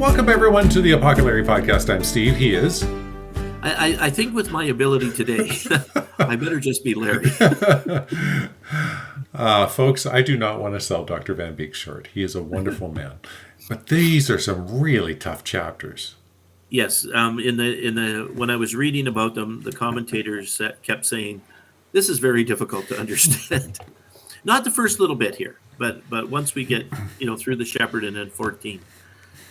Welcome, everyone, to the Apoco-Larry podcast. I'm Steve. He is. I think with my ability today, I better just be Larry. Folks, I do not want to sell Dr. Van Beek short. He is a wonderful man. But these are some really tough chapters. Yes. When I was reading about them, the commentators kept saying, this is very difficult to understand. Not the first little bit here, but once we get through the shepherd and then 14,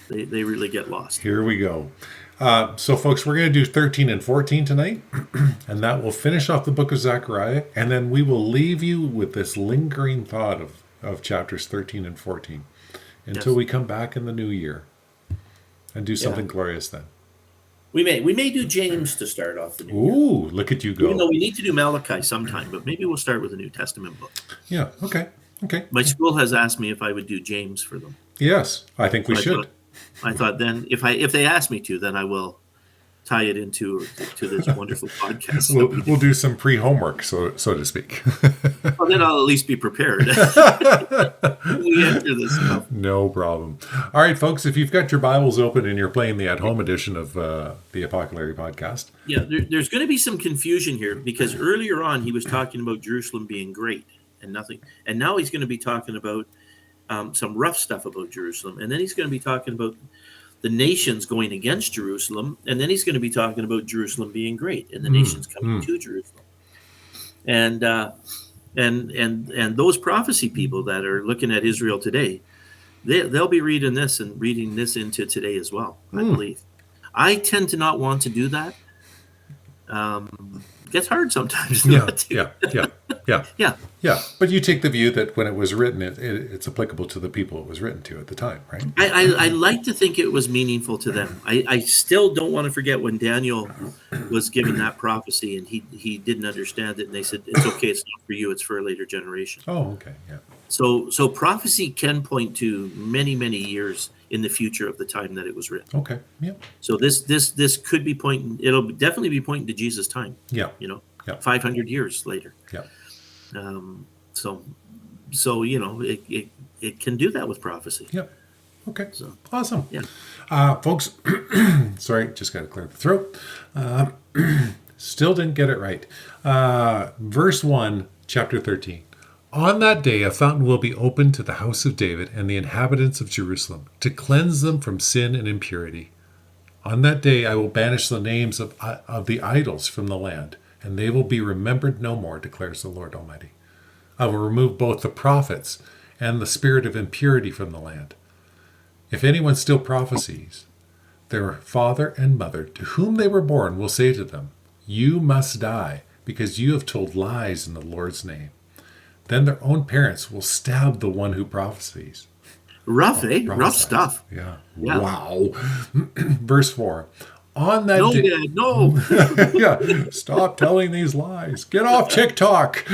they really get lost. Here we go. So, folks, we're going to do 13 and 14 tonight, and that will finish off the book of Zechariah, and then we will leave you with this lingering thought of chapters 13 and 14 until we come back in the new year and do something glorious then. We may do James to start off the new year. Ooh, look at you go. Even though we need to do Malachi sometime, but maybe we'll start with a New Testament book. Yeah, okay. My school has asked me if I would do James for them. Yes, I think we should. I thought then if they ask me to, then I will tie it into this wonderful podcast. We'll do some pre-homework, so to speak. Well, then I'll at least be prepared. We enter this stuff. No problem. All right, folks, if you've got your Bibles open and you're playing the at-home edition of the Apoco-Larry podcast. Yeah, there's going to be some confusion here because earlier on he was talking about Jerusalem being great and nothing. And now he's going to be talking about some rough stuff about Jerusalem. And then he's going to be talking about the nations going against Jerusalem. And then he's going to be talking about Jerusalem being great and the nations coming to Jerusalem. And those prophecy people that are looking at Israel today, they'll be reading this and reading this into today as well, I believe. I tend to not want to do that. It gets hard sometimes not to. Yeah. But you take the view that when it was written, it's applicable to the people it was written to at the time, right? I like to think it was meaningful to them. I still don't want to forget when Daniel was given that prophecy and he didn't understand it, and they said, it's okay, it's not for you, it's for a later generation. Oh, okay, yeah. So prophecy can point to many, many years in the future of the time that it was written. Okay, yeah. So this could be pointing, it'll definitely be pointing to Jesus' time. Yeah. 500 years later. Yeah. So it can do that with prophecy. Yep. Okay. So awesome. Yeah. Folks, sorry, just got to clear the throat. Still didn't get it right. Verse 1, chapter 13. On that day, a fountain will be opened to the house of David and the inhabitants of Jerusalem to cleanse them from sin and impurity. On that day, I will banish the names of the idols from the land, and they will be remembered no more, declares the Lord Almighty. I will remove both the prophets and the spirit of impurity from the land. If anyone still prophesies, their father and mother, to whom they were born, will say to them, you must die, because you have told lies in the Lord's name. Then their own parents will stab the one who prophesies. Rough, eh? Rough stuff. Yeah. Wow. Verse 4. On that day, Dad, no. Yeah, stop telling these lies. Get off TikTok.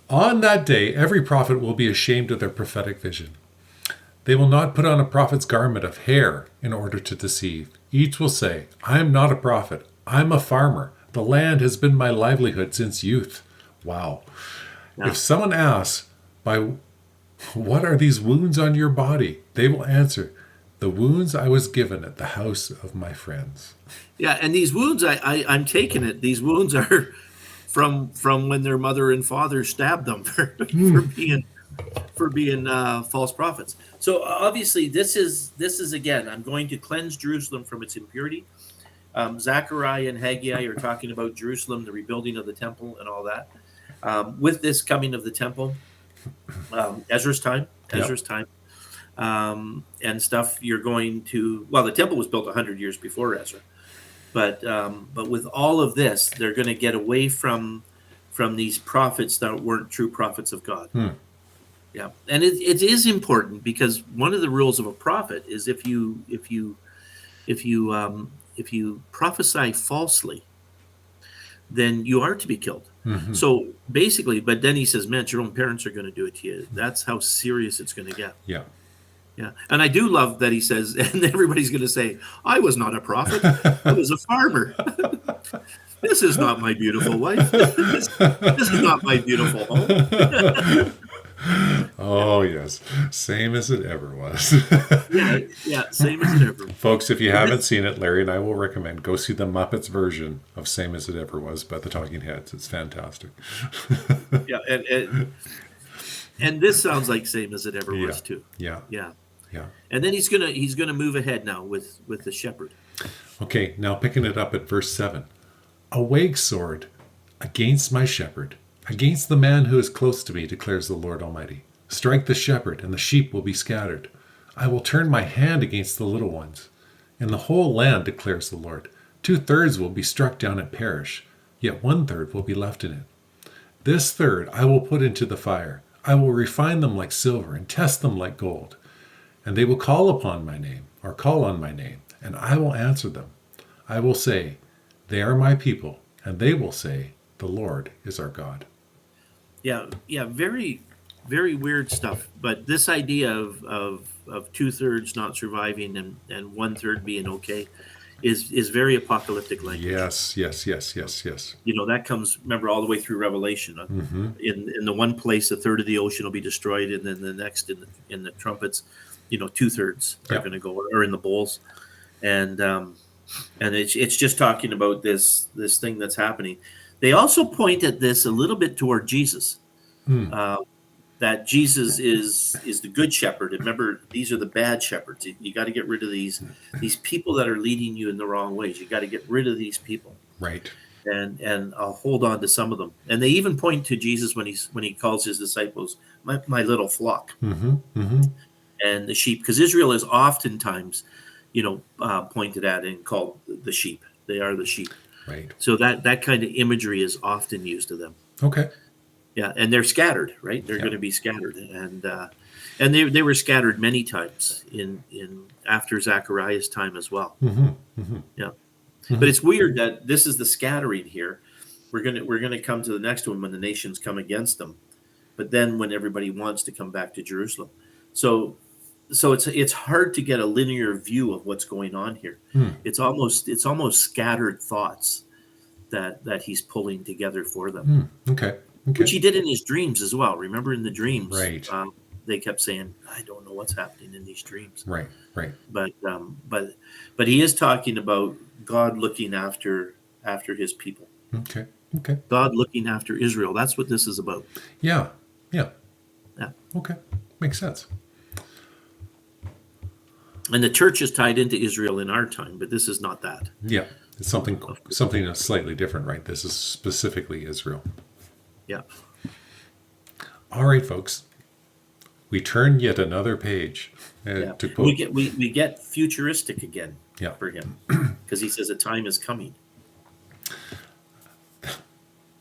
On that day, every prophet will be ashamed of their prophetic vision. They will not put on a prophet's garment of hair in order to deceive. Each will say, I am not a prophet. I'm a farmer. The land has been my livelihood since youth. Wow. Yeah. If someone asks, by what are these wounds on your body? They will answer, the wounds I was given at the house of my friends. Yeah, and these wounds, I'm taking it, these wounds are from when their mother and father stabbed them for being false prophets. So obviously this is again, I'm going to cleanse Jerusalem from its impurity. Zechariah and Haggai are talking about Jerusalem, the rebuilding of the temple and all that. With this coming of the temple, Ezra's time, and stuff, you're going to, well, the temple was built 100 years before Ezra, but with all of this, they're going to get away from these prophets that weren't true prophets of God. Yeah, and it is important because one of the rules of a prophet is if you prophesy falsely, then you are to be killed. Mm-hmm. So basically, but then he says, man, your own parents are going to do it to you. That's how serious it's going to get. Yeah. Yeah. And I do love that he says, and everybody's going to say, I was not a prophet. I was a farmer. This is not my beautiful wife. This is not my beautiful home. Oh, yes. Same as it ever was. Yeah, yeah, same as it ever. Folks, if you And haven't this, seen it, Larry and I will recommend go see the Muppets version of Same as It Ever Was by the Talking Heads. It's fantastic. yeah, and this sounds like same as it ever Yeah. was too. Yeah. Yeah, Yeah. and then he's gonna move ahead now with the shepherd. Okay, now picking it up at verse 7. A wag sword against my shepherd, against the man who is close to me, declares the Lord Almighty. Strike the shepherd, and the sheep will be scattered. I will turn my hand against the little ones. In the whole land, declares the Lord, 2/3 will be struck down and perish, yet 1/3 will be left in it. This third I will put into the fire. I will refine them like silver and test them like gold. And they will call upon my name, or call on my name, and I will answer them. I will say, they are my people, and they will say, the Lord is our God. Yeah, yeah, very, very weird stuff. But this idea of 2/3 not surviving and 1/3 being okay is very apocalyptic language. Yes, yes, yes, yes, yes. That comes, remember, all the way through Revelation. Mm-hmm. In the one place, a third of the ocean will be destroyed, and then the next, in the trumpets, 2/3 are Yep. going to go, or in the bowls, and it's just talking about this thing that's happening. They also point at this a little bit toward Jesus. Mm. Uh, that Jesus is the good shepherd. And remember, these are the bad shepherds. You got to get rid of these people that are leading you in the wrong ways. You got to get rid of these people, Right. and I'll hold on to some of them. And they even point to Jesus when he calls his disciples my little flock, Mm-hmm. Mm-hmm. and the sheep, because Israel is oftentimes, pointed at and called the sheep. They are the sheep. Right. So that kind of imagery is often used of them. Okay. Yeah, and they're scattered, right? They're Yeah. going to be scattered, and they were scattered many times in after Zechariah's time as well. Mm-hmm. Mm-hmm. Yeah, Mm-hmm. but it's weird that this is the scattering here. We're gonna come to the next one when the nations come against them, but then when everybody wants to come back to Jerusalem, so it's hard to get a linear view of what's going on here. Mm. It's almost scattered thoughts that he's pulling together for them. Mm. Okay. Which Okay. he did in his dreams as well. Remember, in the dreams, Right. they kept saying, "I don't know what's happening in these dreams," Right. Right. but he is talking about God looking after his people, Okay. Okay. God looking after Israel. That's what this is about. Yeah. Yeah. Yeah. Okay. Makes sense. And the church is tied into Israel in our time, but this is not that. Yeah. It's something that's slightly different, right? This is specifically Israel. Yeah, All right, folks. We turn yet another page. yeah. To We quote. get futuristic again Yeah. for him, because he says a time is coming.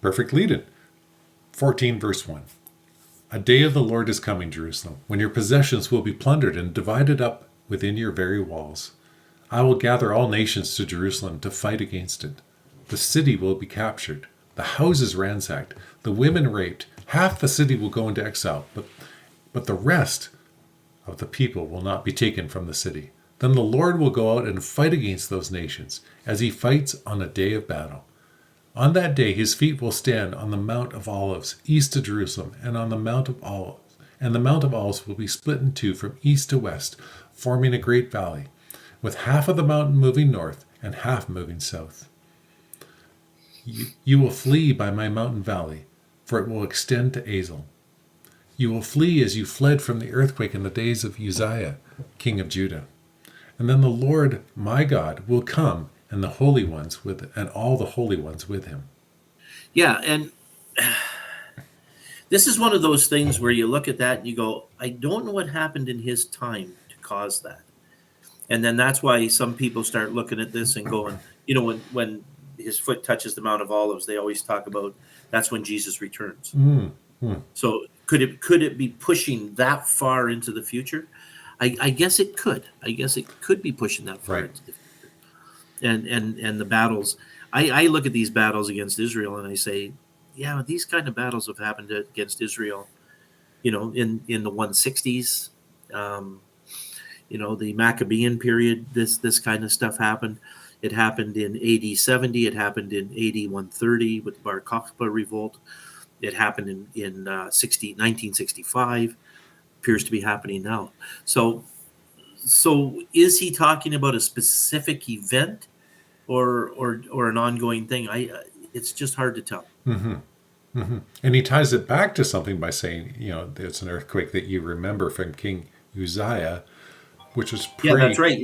Perfect lead in. 14 verse 1. A day of the Lord is coming, Jerusalem, when your possessions will be plundered and divided up within your very walls. I will gather all nations to Jerusalem to fight against it. The city will be captured, the houses ransacked, the women raped. Half the city will go into exile, but the rest of the people will not be taken from the city. Then the Lord will go out and fight against those nations, as he fights on a day of battle. On that day his feet will stand on the Mount of Olives, east of Jerusalem, and on the Mount of Olives. And the Mount of Olives will be split in two from east to west, forming a great valley, with half of the mountain moving north and half moving south. You will flee by my mountain valley, for it will extend to Azel. You will flee as you fled from the earthquake in the days of Uzziah, king of Judah. And then the Lord my God will come, and the holy ones and all the holy ones with him. Yeah, and this is one of those things where you look at that and you go, I don't know what happened in his time to cause that. And then that's why some people start looking at this and going, when his foot touches the Mount of Olives, they always talk about that's when Jesus returns. Mm, mm. So could it be pushing that far into the future? I guess it could. I guess it could be pushing that far Right. into the future. And the battles, I look at these battles against Israel and I say, yeah, these kind of battles have happened against Israel, in the 160s. The Maccabean period, this kind of stuff happened. It happened in AD 70. It happened in AD 130 with the Bar Kokhba revolt. It happened in 1965. appears to be happening now. So is he talking about a specific event or an ongoing thing? It's just hard to tell. And he ties it back to something by saying, it's an earthquake that you remember from King Uzziah, which was Yeah, that's right.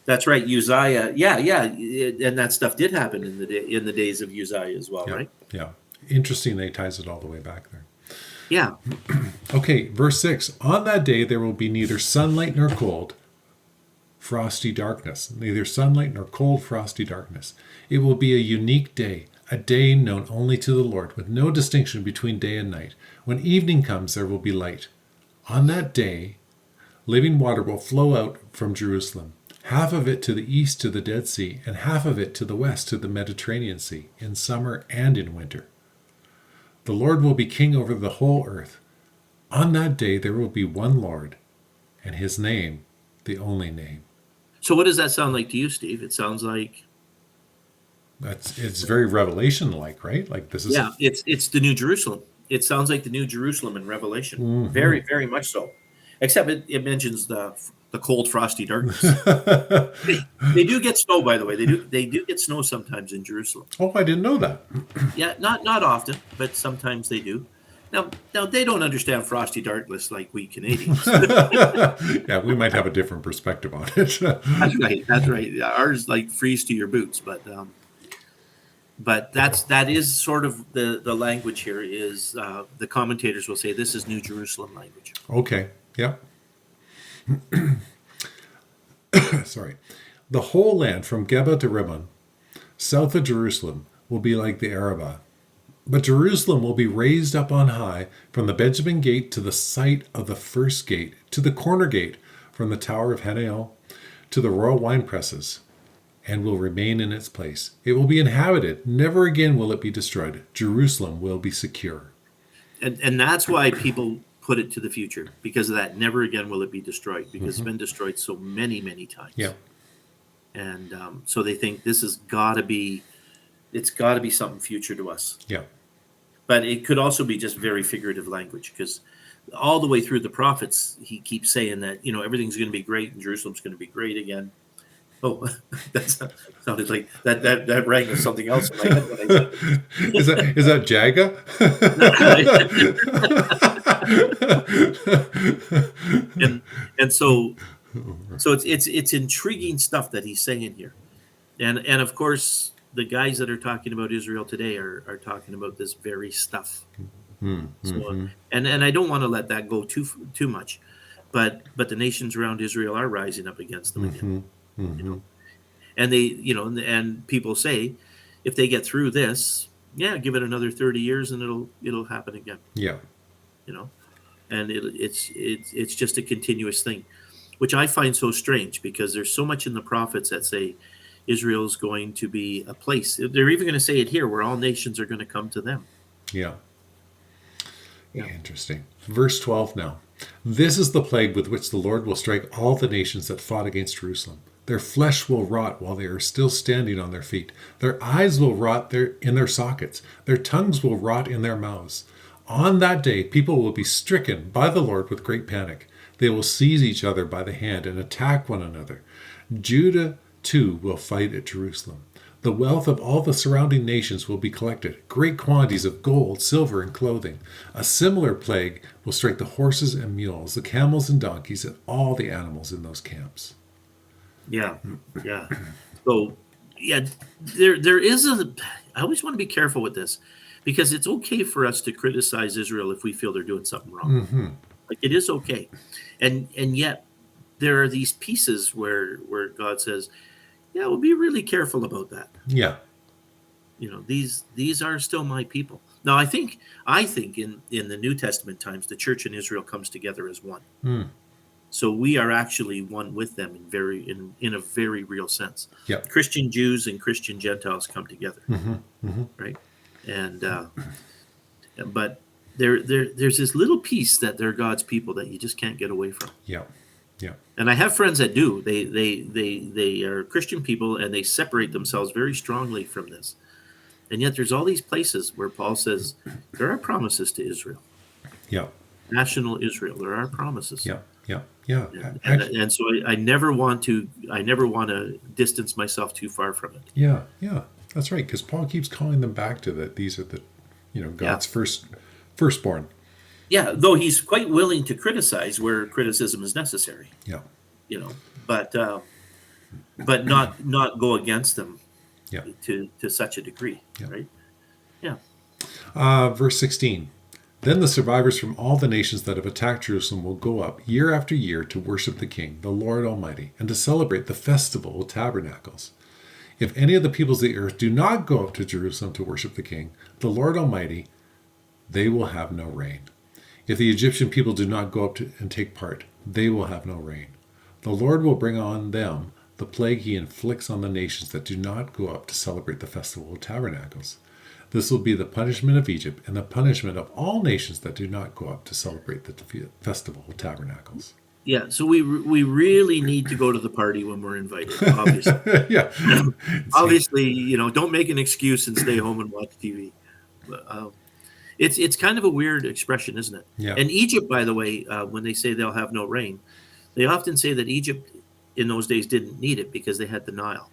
That's right. Uzziah. Yeah, and that stuff did happen in the days of Uzziah as well, Yeah, right? yeah. Interesting that he ties it all the way back there. Yeah. Okay, verse 6. On that day there will be neither sunlight nor cold, frosty darkness. Neither sunlight nor cold, frosty darkness. It will be a unique day, a day known only to the Lord, with no distinction between day and night. When evening comes, there will be light. On that day, living water will flow out from Jerusalem, half of it to the east to the Dead Sea, and half of it to the west to the Mediterranean Sea, in summer and in winter. The Lord will be king over the whole earth. On that day there will be one Lord, and his name, the only name. So what does that sound like to you, Steve? It sounds like It's very Revelation-like, right? Like this is it's the New Jerusalem. It sounds like the New Jerusalem in Revelation. Very, very much so. Except it mentions the cold, frosty darkness. They do get snow, by the way. They do get snow sometimes in Jerusalem. Oh, I didn't know that. Yeah, not often, but sometimes they do. Now they don't understand frosty darkness like we Canadians. Yeah, we might have a different perspective on it. That's right. Yeah, ours like freeze to your boots, but that is sort of the language here. Is the commentators will say this is New Jerusalem language. Okay. Yeah. Sorry. The whole land from Geba to Rimmon, south of Jerusalem, will be like the Arabah. But Jerusalem will be raised up on high from the Benjamin gate to the site of the first gate, to the corner gate, from the tower of Hananel to the royal wine presses, and will remain in its place. It will be inhabited. Never again will it be destroyed. Jerusalem will be secure. And that's why people put it to the future, because of that. Never again will it be destroyed, because it's been destroyed so many, many times. Yeah. And so they think this has got to be, it's got to be something future to us. Yeah. But it could also be just very figurative language, because all the way through the prophets, he keeps saying that, everything's going to be great and Jerusalem's going to be great again. Oh, that sounded like that rang with something else in my head when I said is that Jaga? and so it's intriguing stuff that he's saying here. And of course, the guys that are talking about Israel today are talking about this very stuff. So, and I don't want to let that go too much, but the nations around Israel are rising up against them again. And they, and people say, if they get through this, give it another 30 years and it'll happen again. Yeah. And it's just a continuous thing, which I find so strange, because there's so much in the prophets that say Israel's going to be a place. They're even going to say it here, where all nations are going to come to them. Yeah. Interesting. Verse 12 now. This is the plague with which the Lord will strike all the nations that fought against Jerusalem. Their flesh will rot while they are still standing on their feet. Their eyes will rot in their sockets. Their tongues will rot in their mouths. On that day, people will be stricken by the Lord with great panic. They will seize each other by the hand and attack one another. Judah, too, will fight at Jerusalem. The wealth of all the surrounding nations will be collected, great quantities of gold, silver, and clothing. A similar plague will strike the horses and mules, the camels and donkeys, and all the animals in those camps. Yeah. So, there is I always want to be careful with this, because it's okay for us to criticize Israel if we feel they're doing something wrong. Like, it is okay. And yet there are these pieces where God says, we'll be really careful about that. Yeah. These are still my people. Now, I think in the New Testament times, the church in Israel comes together as one. So we are actually one with them in a very real sense. Yep. Christian Jews and Christian Gentiles come together, right? And but there's this little piece that they're God's people that you just can't get away from. Yeah. And I have friends that do. They are Christian people, and they separate themselves very strongly from this. And yet there's all these places where Paul says there are promises to Israel. Yeah. national Israel. There are promises. Yeah, yeah, yeah. And so I never want to distance myself too far from it. Yeah, yeah. That's right. Because Paul keeps calling them back to that. These are the, Yeah. God's firstborn. Yeah, though he's quite willing to criticize where criticism is necessary. Yeah, But not go against them yeah, to such a degree, yeah. right? Yeah. Verse 16. Then the survivors from all the nations that have attacked Jerusalem will go up year after year to worship the King, the Lord Almighty, and to celebrate the festival of tabernacles. If any of the peoples of the earth do not go up to Jerusalem to worship the King, the Lord Almighty, they will have no rain. If the Egyptian people do not go up and take part, they will have no rain. The Lord will bring on them the plague he inflicts on the nations that do not go up to celebrate the festival of tabernacles. This will be the punishment of Egypt and the punishment of all nations that do not go up to celebrate the festival of tabernacles. Yeah, so we really need to go to the party when we're invited, obviously. Yeah. Obviously, don't make an excuse and stay home and watch TV. It's kind of a weird expression, isn't it? Yeah. And Egypt, by the way, when they say they'll have no rain, they often say that Egypt in those days didn't need it because they had the Nile.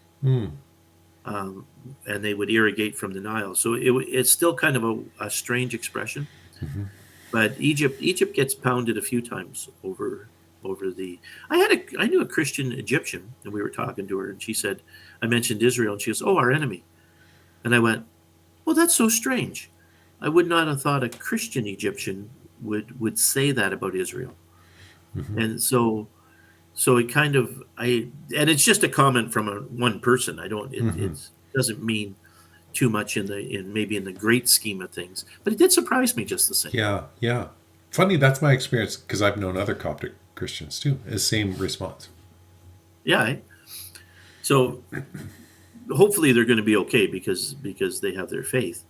And they would irrigate from the Nile. So it's still kind of a strange expression. Mm-hmm. But Egypt gets pounded a few times over the. I knew a Christian Egyptian, and we were talking to her, and she said, I mentioned Israel, and she goes, "Oh, our enemy." And I went, "Well, that's so strange. I would not have thought a Christian Egyptian would say that about Israel." Mm-hmm. And so it kind of and it's just a comment from one person. It doesn't mean too much in the great scheme of things, but it did surprise me just the same. Yeah, yeah. Funny, that's my experience because I've known other Coptic Christians too. The same response. Yeah. So hopefully they're going to be okay because they have their faith,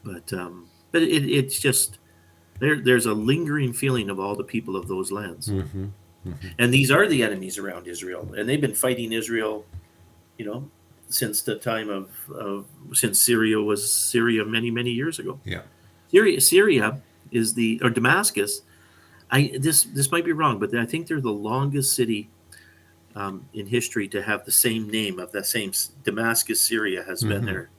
but it's just there's a lingering feeling of all the people of those lands. Mm-hmm. Mm-hmm. And these are the enemies around Israel, and they've been fighting Israel, since the time of since Syria was Syria many years ago. Yeah. Syria is or Damascus. This might be wrong, but I think they're the longest city in history to have the same name of the same Damascus. Syria has been there,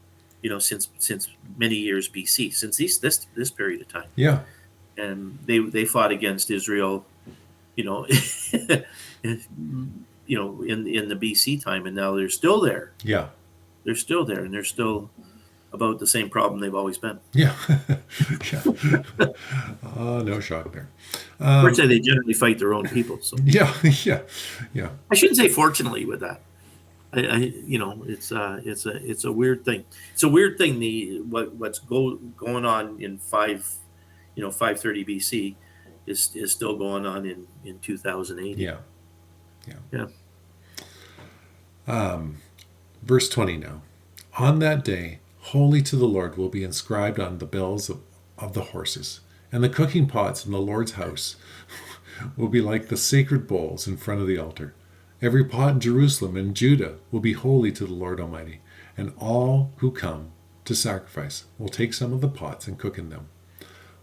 since many years BC, since this period of time. Yeah. And they fought against Israel, in the BC time, and now they're still there. Yeah. They're still there, and they're still about the same problem they've always been. Yeah. Yeah. No shock there. Fortunately, they generally fight their own people. So Yeah. Yeah. Yeah. I shouldn't say fortunately with that. It's a weird thing. It's a weird thing. What's going on in 530 BC is still going on in 2080. Yeah. Yeah. Verse 20 now. On that day, holy to the Lord will be inscribed on the bells of the horses, and the cooking pots in the Lord's house will be like the sacred bowls in front of the altar. Every pot in Jerusalem and Judah will be holy to the Lord Almighty, and all who come to sacrifice will take some of the pots and cook in them.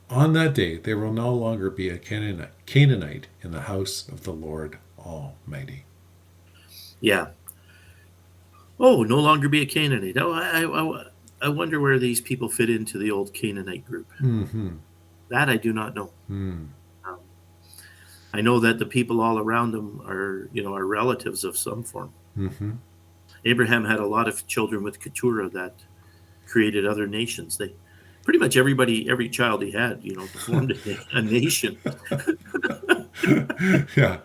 On that day, there will no longer be a Canaanite in the house of the Lord Almighty. Yeah. Oh, no longer be a Canaanite. Oh, I wonder where these people fit into the old Canaanite group. Mm-hmm. That I do not know. Mm. I know that the people all around them are relatives of some form. Mm-hmm. Abraham had a lot of children with Keturah that created other nations. They pretty much every child he had, formed a nation. Yeah.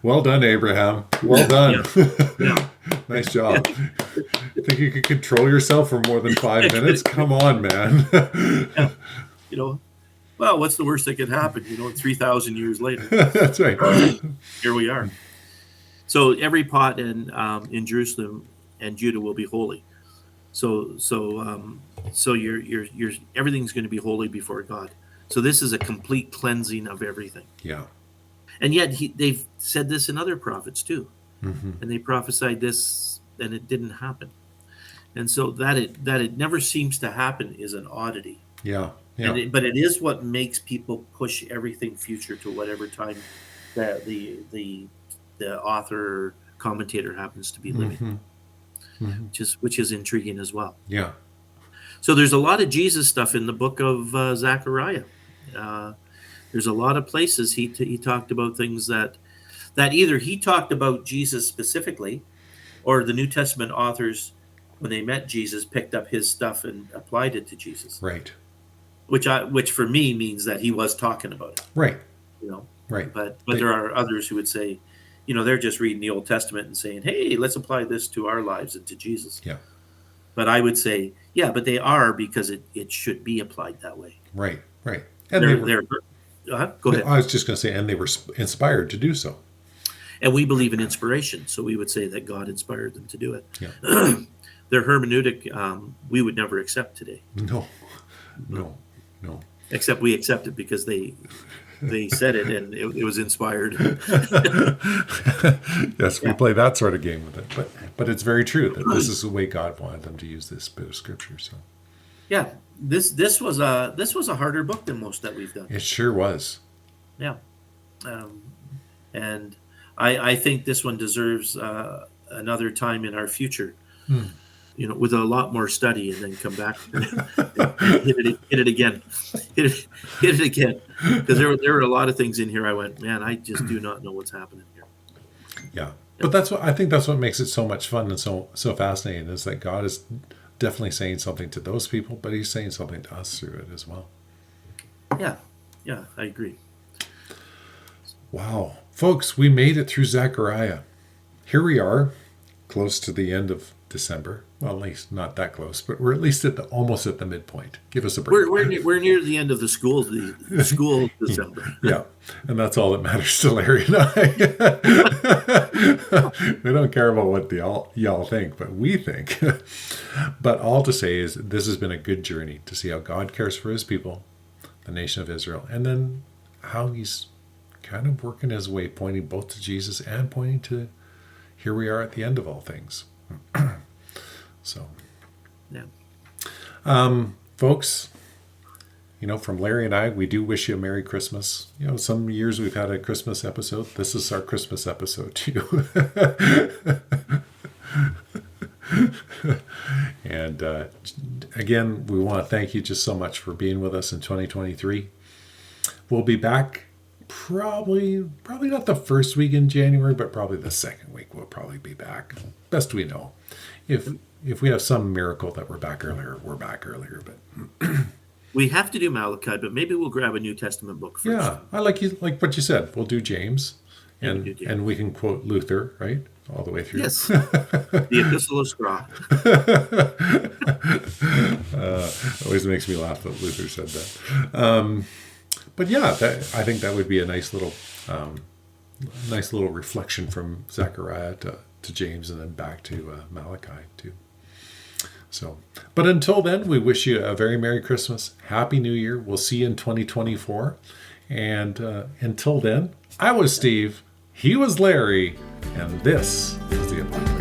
Well done, Abraham. Well done. Yeah. Nice job. Think you could control yourself for more than 5 minutes? Come on, man. Yeah. Well, what's the worst that could happen? 3,000 years later. That's right. Here we are. So every pot in Jerusalem and Judah will be holy. So you're everything's going to be holy before God. So this is a complete cleansing of everything. Yeah. And yet they've said this in other prophets too. Mm-hmm. And they prophesied this and it didn't happen. And so that it never seems to happen is an oddity. Yeah. Yeah. But it is what makes people push everything future to whatever time that the author or commentator happens to be living, which is intriguing as well. Yeah. So there's a lot of Jesus stuff in the book of Zechariah. There's a lot of places he talked about things that either he talked about Jesus specifically, or the New Testament authors, when they met Jesus, picked up his stuff and applied it to Jesus. Right. Which for me means that he was talking about it. Right. You know. Right. But there are others who would say, they're just reading the Old Testament and saying, hey, let's apply this to our lives and to Jesus. Yeah. But I would say, yeah, but they are, because it should be applied that way. Right. Right. And go ahead. I was just going to say, and they were inspired to do so. And we believe in inspiration, so we would say that God inspired them to do it. Yeah. Their hermeneutic, we would never accept today. No. Except we accept it because they said it and it was inspired. Yes, we play that sort of game with it. But it's very true that this is the way God wanted them to use this bit of scripture. So yeah, this was a harder book than most that we've done. it sure was. Yeah, and I think this one deserves another time in our future. With a lot more study, and then come back and hit it again, hit it again, because there were a lot of things in here. I went, man, I just do not know what's happening here. Yeah, but I think that's what makes it so much fun and so fascinating, is that God is definitely saying something to those people, but He's saying something to us through it as well. Yeah, I agree. Wow, folks, we made it through Zechariah. Here we are, close to the end of December. Well, at least not that close, but we're at least almost at the midpoint. Give us a break. We're near the end of the school December. Yeah, and that's all that matters to Larry and I. We don't care about what y'all think, but we think. But all to say is, this has been a good journey to see how God cares for His people, the nation of Israel, and then how He's kind of working His way, pointing both to Jesus and pointing to here we are at the end of all things. So, yeah. Folks, from Larry and I, we do wish you a Merry Christmas. Some years we've had a Christmas episode. This is our Christmas episode too. And again, we want to thank you just so much for being with us in 2023. We'll be back probably not the first week in January, but probably the second week we'll probably be back. Best we know. If we have some miracle that we're back earlier, we're back earlier. But we have to do Malachi, but maybe we'll grab a New Testament book first. Yeah, I like what you said. We'll do James, and we can quote Luther, right, all the way through. Yes, the Epistle of Straw. Always makes me laugh that Luther said that. But yeah, I think that would be a nice little reflection from Zechariah to James, and then back to Malachi too. So, but until then, we wish you a very Merry Christmas, Happy New Year. We'll see you in 2024. And until then, I was Steve, he was Larry, and this was the Apoco.